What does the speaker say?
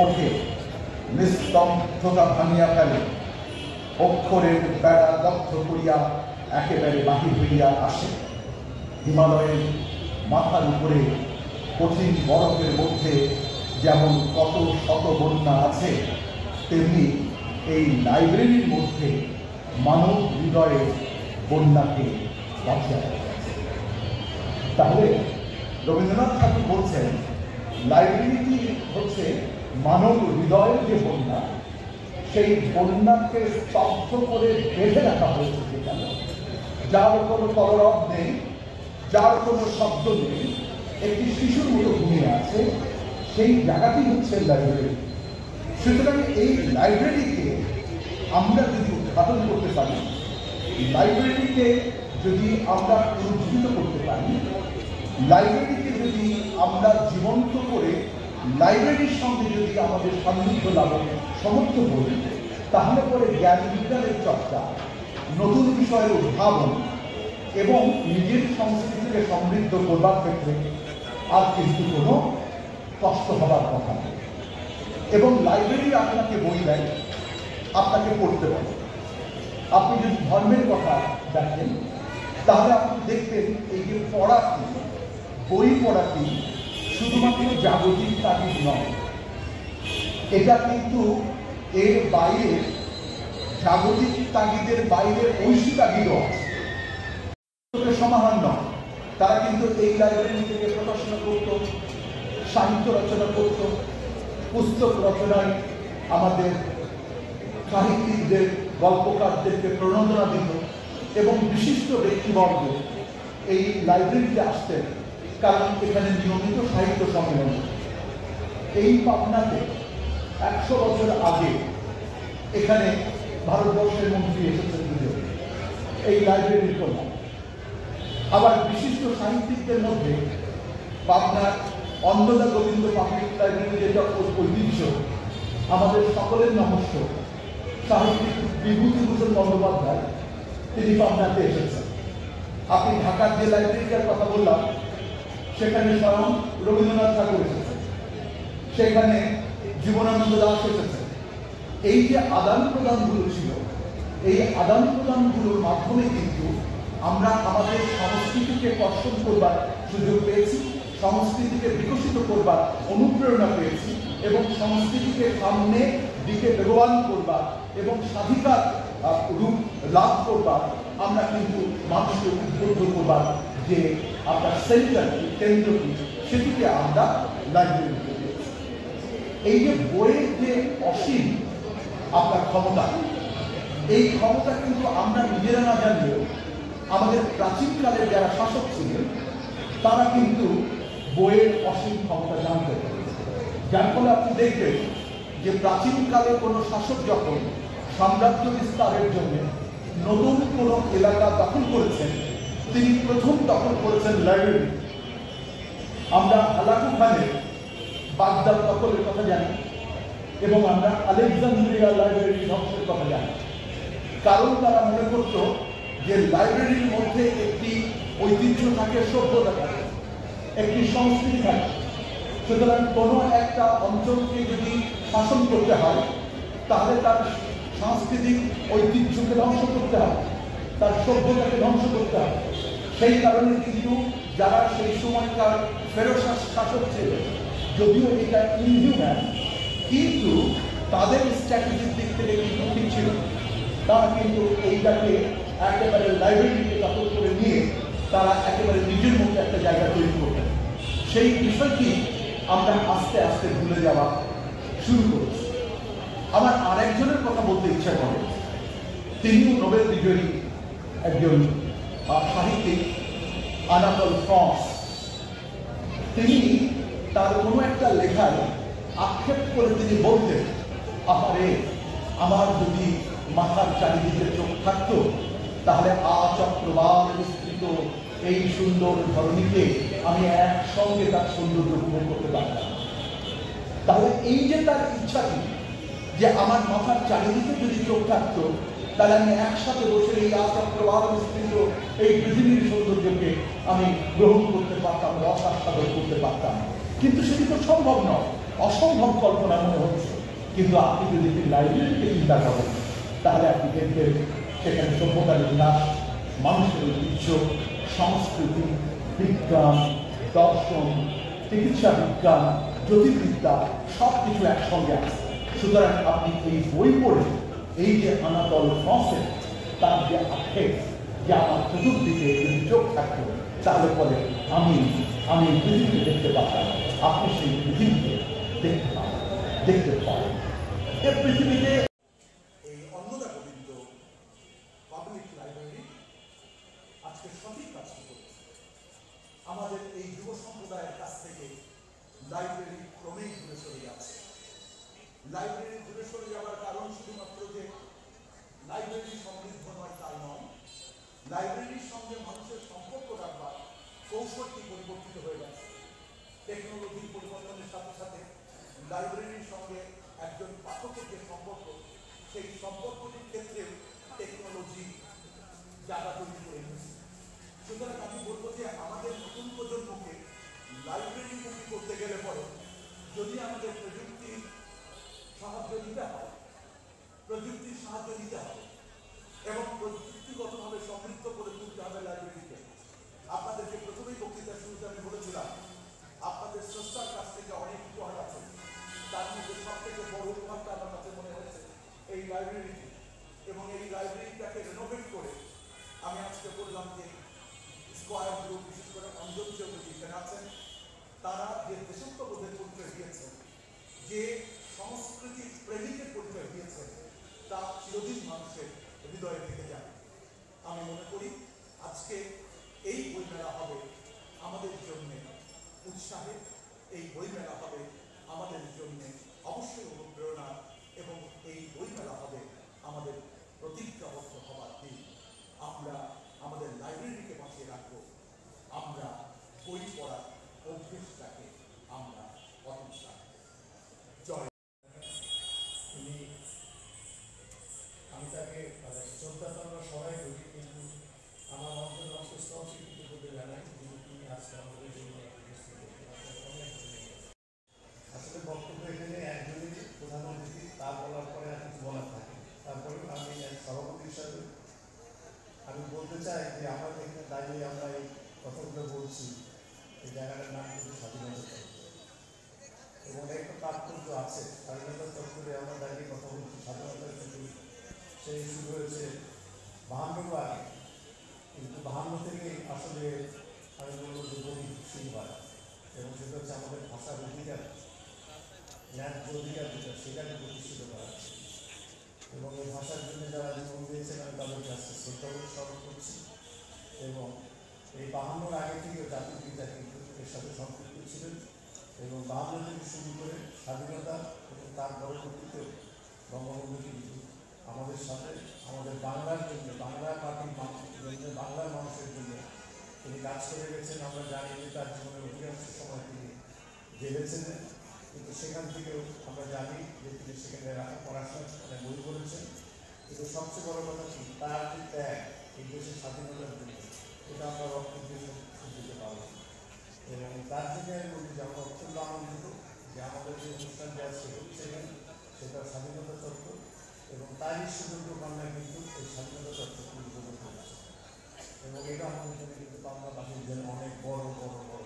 ওঠে, নিস্তব্ধতা ভাঙিয়া ফেলে, অক্ষরের বেড়া দগ্ধ করিয়া একেবারে বাহির হইয়া আসে। হিমালয়ের মাথার উপরে কঠিন বরফের মধ্যে যেমন কত শত বন্যা আছে, তেমনি এই লাইব্রেরির মধ্যে মানব হৃদয়ের বন্যাকে বাঁচিয়ে রাখা আছে। তাহলে রবীন্দ্রনাথ ঠাকুর বলছেন লাইব্রেরিটি হচ্ছে মানব হৃদয়ের যে বন্যা, সেই বন্যাকে স্তব্ধ করে বেঁধে রাখা হয়েছে সেখানে, যার কোনো কলরব নেই, যার কোনো শব্দ নেই, একটি শিশুর মতো ঘুমিয়ে আছে, সেই জায়গাটি হচ্ছে লাইব্রেরি। সুতরাং এই লাইব্রেরিকে আমরা যদি উদ্ঘাটন করতে পারি, লাইব্রেরিকে যদি আমরা পুনর্জীবিত করতে পারি, লাইব্রেরিকে যদি আমরা জীবন্ত করে লাইব্রেরির সঙ্গে যদি আমাদের সান্নিধ্য লাভে সমর্থ করি, তাহলে পরে জ্ঞান বিজ্ঞানের চর্চা, নতুন বিষয়ের উদ্ভাবন এবং নিজের সংস্কৃতিকে সমৃদ্ধ করবার ক্ষেত্রে আর কিন্তু কোনো কষ্ট হবার কথা নেই। এবং লাইব্রেরি আপনাকে বই দেয়, আপনাকে পড়তে বলে। আপনি যদি ধর্মের কথা দেখেন, তাহলে আপনি দেখবেন এই যে পড়াটি, বই পড়াটি শুধুমাত্র জাগতিক তাগিদ নয়, এটা কিন্তু এর বাইরে, জাগতিক তাগিদের বাইরে ঐশী তাগিদও আছে। সমাহার নয়, তারা কিন্তু এই লাইব্রেরি থেকে প্রকাশনা করত, সাহিত্য রচনা করত, পুস্তক রচনায় আমাদের সাহিত্যিকদের, গল্পকারদেরকে প্রণোদনা দিত এবং বিশিষ্ট ব্যক্তিবর্গ এই লাইব্রেরিতে আসতেন, কারণ এখানে নিয়মিত সাহিত্য সম্মেলন। এই পাবনাতে 100 বছর আগে এখানে ভারতবর্ষের মন্ত্রী এসেছেন এই লাইব্রেরির কল্যাণ। আবার বিশিষ্ট সাহিত্যিকদের মধ্যে পাবনার অন্নদা গোবিন্দ পাবলিক লাইব্রেরি, যেটা ঐতিহ্য আমাদের সকলের নমস্য, সাহিত্যিক বিভূতিভূষণ বন্দ্যোপাধ্যায়, তিনি পাবনাতে এসেছেন। আপনি ঢাকার যে লাইব্রেরিটার কথা বললাম, সেখানে স্বয়ং রবীন্দ্রনাথ ঠাকুর এসেছেন, সেখানে জীবনানন্দ দাস এসেছেন। এই যে আদান প্রদানগুলো ছিল, এই আদান প্রদানগুলোর মাধ্যমে কিন্তু আমরা আমাদের সংস্কৃতিকে কর্ষণ করবার সুযোগ পেয়েছি, সংস্কৃতিকে বিকশিত করবার অনুপ্রেরণা পেয়েছি এবং সংস্কৃতিকে সামনে দিকে বেগবান করবার এবং স্বাধিকার রূপ লাভ করবার আমরা কিন্তু মানুষকে উদ্বুদ্ধ করবার যে আপনার সেন্টারটি, কেন্দ্রটি, সেটিকে আমরা লাইব্রেরিতে পেয়েছি। এই যে বইয়ের যে অসীম আপনার ক্ষমতা, এই ক্ষমতা কিন্তু আমরা নিজেরা না জানলেও আমাদের প্রাচীনকালের যারা শাসক ছিলেন, তারা কিন্তু বইয়ের অসীম ক্ষমতা জানতে পারে। যার ফলে আপনি দেখবেন যে প্রাচীনকালে কোনো শাসক যখন সাম্রাজ্য বিস্তারের জন্য নতুন কোনো এলাকা দখল করেছেন, তিনি প্রথম দখল করেছেন লাইব্রেরি। আমরা হালাকু খানের বাগদাদ দখলের কথা জানি এবং আমরা আলেকজান্দ্রিয়া লাইব্রেরি ধ্বংসের কথা জানি, কারণ তারা মনে করত যে লাইব্রেরির মধ্যে একটি ঐতিহ্য থাকে, সভ্যতা থাকে, একটি সংস্কৃতি থাকে। সুতরাং কোনো একটা অঞ্চলকে যদি শাসন করতে হয়, তাহলে তার সাংস্কৃতিক ঐতিহ্যকে ধ্বংস করতে হবে, তার সভ্যতাকে ধ্বংস করতে হবে। সেই কারণে কিন্তু যারা সেই সময়কার ফেরো শাসক ছিল, যদিও এটা ইনহিউম্যান, কিন্তু তাদের স্ট্র্যাটেজির দিক থেকে কিন্তু ঠিক ছিল। তারা কিন্তু এইটাকে একেবারে লাইব্রেরিকে দখল করে নিয়ে তারা একেবারে নিজের মধ্যে একটা জায়গা তৈরি করতেন। সেই বিষয়টি আমরা আস্তে আস্তে ভুলে যাওয়া শুরু করেছি। আমার আরেকজনের কথা বলতে ইচ্ছা করে, তিনিও নোবেল বিজয়ী একজন সাহিত্যিক, আনাতল ফ্রান্স। তিনি তার কোনো একটা লেখায় আক্ষেপ করে তিনি বলতেন, আহারে, আমার যদি মাথার চারিদিকে চোখ থাকতো, তাহলে চক্রবাল বিস্তৃত এই সুন্দর ধরনীকে আমি একসঙ্গে তার সৌন্দর্য উপভোগ করতে পারতাম। তাহলে এই যে তার ইচ্ছাটি যে আমার মাথার চারিদিকে যদি চোখ থাকতো, তাহলে আমি একসাথে বসে এই চক্রবাল বিস্তৃত এই পৃথিবীর সৌন্দর্যকে আমি গ্রহণ করতে পারতাম, রস আস্বাদন করতে পারতাম। কিন্তু সেটি তো সম্ভব নয়। অসম্ভব কল্পনা মনে হচ্ছে, কিন্তু আপনি যদি একটি লাইব্রেরিকে চিন্তা করেন তাহলে আপনি দেখবেন সেখানে সভ্যতার ইতিহাস, মানুষের ঐতিহ্য, সংস্কৃতি, বিজ্ঞান, দর্শন, চিকিৎসা বিজ্ঞান, জ্যোতির্বিদ্যা সব কিছু একসঙ্গে আছে। সুতরাং আপনি এই বই পড়ে এই যে আনাতল ফ্রান্সের তার যে আক্ষেপ যে আমার চতুর্দিকে যদি চোখ থাকতো তাহলে পরে আমি পৃথিবীকে দেখতে পারতাম, আপনি সেই পৃথিবীকে দেখতে পারেন। এই পৃথিবীতে এই অন্নদা গোবিন্দ পাবলিক লাইব্রেরি আজকে সঠিক কাজটি করছে। আমাদের এই যুব সম্প্রদায়ের কাছ থেকে লাইব্রেরি ক্রমেই দূরে সরে যাচ্ছে। লাইব্রেরি দূরে সরে যাওয়ার কারণ শুধুমাত্র যে লাইব্রেরি সমৃদ্ধ নয় তাই নয়, লাইব্রেরির সঙ্গে মানুষের সম্পর্ক রাখবার কৌশলটি পরিবর্তিত হয়ে গেছে। টেকনোলজির পরিবর্তনের সাথে সাথে লাইব্রেরির সঙ্গে একজন পাঠকের যে সম্পর্ক, সেই সম্পর্কটির ক্ষেত্রে টেকনোলজি জায়গা তৈরি করে নিয়েছে। সুতরাং আমি বলবো যে আমাদের নতুন প্রজন্মকে লাইব্রেরিমুখী করতে গেলে পরে যদি আমাদের প্রযুক্তির সাহায্য নিতে হয় এবং প্রযুক্তিগতভাবে সমৃদ্ধ করে তুলতে হবে লাইব্রেরিকে। আপনাদেরকে প্রথমেই বক্তৃতার শুরুতে আমি বলেছিলাম আপনাদের স্রষ্টার কাছ থেকে অনেক উপহার আছে, তার মধ্যে সব থেকে বড় উপহারটা আমার কাছে মনে হয়েছে এই লাইব্রেরিটি। এবং এই লাইব্রেরিটাকে রেনোভেট করে আমি আজকে বললাম যে স্কয়ার গ্রুপ, বিশেষ করে অঞ্জন চৌধুরী এখানে আছেন, তারা যে দেশত্ববোধের পরিচয় দিয়েছেন, যে সংস্কৃতি প্রেমিকের পরিচয় দিয়েছেন, তা চিরদিন মানুষের হৃদয়ে থেকে যায়। আমি মনে করি আজকে এই বইমেলা হবে আমাদের জন্য উৎসাহে, এই বইমেলা হবে আমাদের জন্য অবশ্যই অনুপ্রেরণা, এবং এই বইমেলা হবে আমাদের প্রতিজ্ঞাবদ্ধ হবার দিন। আমরা আমাদের লাইব্রেরিকে বাঁচিয়ে রাখবো, আমরা বই পড়ার অভ্যেসটাকে আমরা অটুট রাখবো। জয়। আমি তাকে শ্রদ্ধা তো আমরা সবাই করি, কিন্তু আমার অন্তর অসুস্থ অস্বীকৃত করতে জানাই কিন্তু তিনি আজকে আমাদের জন্য আসলে বক্তব্য এখানে একজনই প্রধান অতিথি, তার বলার পরে আর কিছু বলার থাকে। তারপরে আমি সভাপতি হিসাবে আমি বলতে চাই যে আমাদের এখানে দাঁড়িয়ে আমরা এই কথাগুলো বলছি, এই জায়গাটার নাম কিন্তু স্বাধীনতা চত্বর, এবং একটা তাৎপর্য আছে। স্বাধীনতা চত্বরে আমরা দাঁড়িয়ে কথা বলছি, স্বাধীনতা কিন্তু সেই শুরু হয়েছে 52 আগে, কিন্তু 52 থেকে আসলে আমি বলবো যে গরিব শুরু হয়, এবং সেটা হচ্ছে আমাদের ভাষার অধিকার, ন্যায্য অধিকার যেটা সেটাকে প্রতিষ্ঠিত করা। এবং এই ভাষার জন্য যারা জীবন দিয়েছেন আমি তাদের কাছে শ্রদ্ধাবোধ স্মরণ করছি। এবং এই 52 আগে থেকেও জাতির পিতা কিন্তু এর সাথে সম্পৃক্ত ছিলেন, এবং 52 থেকে শুরু করে স্বাধীনতা এবং তার পরবর্তীতে বঙ্গবন্ধু কিন্তু আমাদের সাথে আমাদের বাংলার জন্য, বাংলার মাটির জন্য, বাংলার মানুষের জন্য তিনি কাজ করে গেছেন। আমরা জানি যে তার জীবনের অধিকাংশ সময় তিনি জেলে ছিলেন, কিন্তু সেখান থেকেও আমরা জানি যে তিনি সেখানে পড়াশোনা মানে বই করেছেন। কিন্তু সবচেয়ে বড় কথা কি, তার যে ত্যাগ এই দেশের স্বাধীনতার জন্য, এটা আমরা রক্ত দিয়ে দিতে পারবো। এবং তার থেকে আমি বলি যে আমরা অত্যন্ত আনন্দিত যে আমাদের যে অনুষ্ঠানটি আজকে হচ্ছে সেটা স্বাধীনতা চত্বর, এবং তারই সুযোগ্য কন্যা কিন্তু এই স্বাধীনতা চত্বরটি উদ্বোধন করেছে। এবং এটা আমাদের জন্য কিন্তু বাংলাবাসীর জন্য অনেক বড় বড় বড়